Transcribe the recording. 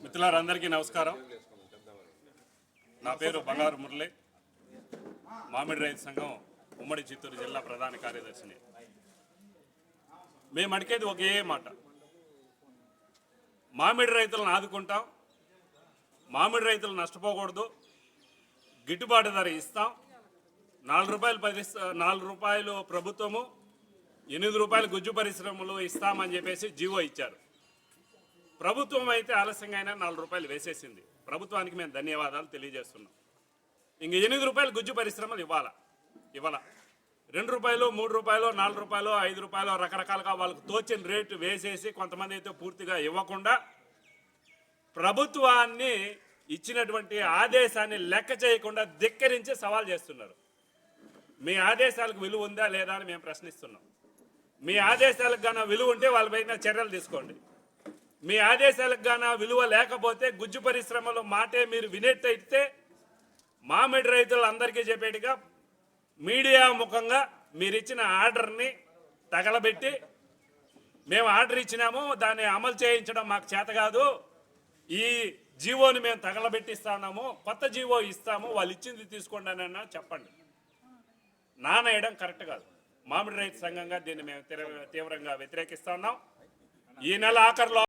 మిత్రులందరికీ నమస్కారం. నా పేరు బంగారు మురళి, మామిడి రైతు సంఘం ఉమ్మడి చిత్తూరు జిల్లా ప్రధాన కార్యదర్శిని. మేము అడిగేది ఒకే మాట, మామిడి రైతులను ఆదుకుంటాం, మామిడి రైతులు నష్టపోకూడదు, గిట్టుబాటు ధర ఇస్తాం, 4 రూపాయలు ప్రభుత్వము, 8 రూపాయలు గుజ్జు పరిశ్రమలు ఇస్తామని చెప్పేసి జీవో ఇచ్చారు. ప్రభుత్వం అయితే ఆలస్యంగా అయినా 4 రూపాయలు వేసేసింది. ప్రభుత్వానికి మేము ధన్యవాదాలు తెలియజేస్తున్నాం. ఇంక 8 రూపాయలు గుజ్జు పరిశ్రమలు ఇవ్వాలా 2 రూపాయలు, 3 రూపాయలు, 4 రూపాయలు, 5 రూపాయలు రకరకాలుగా వాళ్ళకు తోచిన రేటు వేసేసి కొంతమంది అయితే పూర్తిగా ఇవ్వకుండా ప్రభుత్వాన్ని ఇచ్చినటువంటి ఆదేశాన్ని లెక్క చేయకుండా ధిక్కరించి సవాల్ చేస్తున్నారు. మీ ఆదేశాలకు విలువ ఉందా లేదా అని మేము ప్రశ్నిస్తున్నాం. మీ ఆదేశాలకు గాన విలువ ఉంటే వాళ్ళపైన చర్యలు తీసుకోండి. మీ ఆదేశాలకు గాన విలువ లేకపోతే గుజ్జు పరిశ్రమలో మాటే మీరు వినేట్టయితే మామిడి రైతులందరికీ చెప్పేట్టుగా మీడియా ముఖంగా మీరు ఇచ్చిన ఆర్డర్ని తగలబెట్టి, మేము ఆర్డర్ ఇచ్చినాము, దాన్ని అమలు చేయించడం మాకు చేత కాదు, ఈ జీవోని మేము తగలబెట్టిస్తాము, కొత్త జీవో ఇస్తాము, వాళ్ళు ఇచ్చింది తీసుకోండి అని చెప్పండి. నానేయడం కరెక్ట్ కాదు. మామిడి రైతు సంఘంగా దీన్ని మేము తీవ్రంగా వ్యతిరేకిస్తున్నాం. ఈ నెల ఆఖరిలో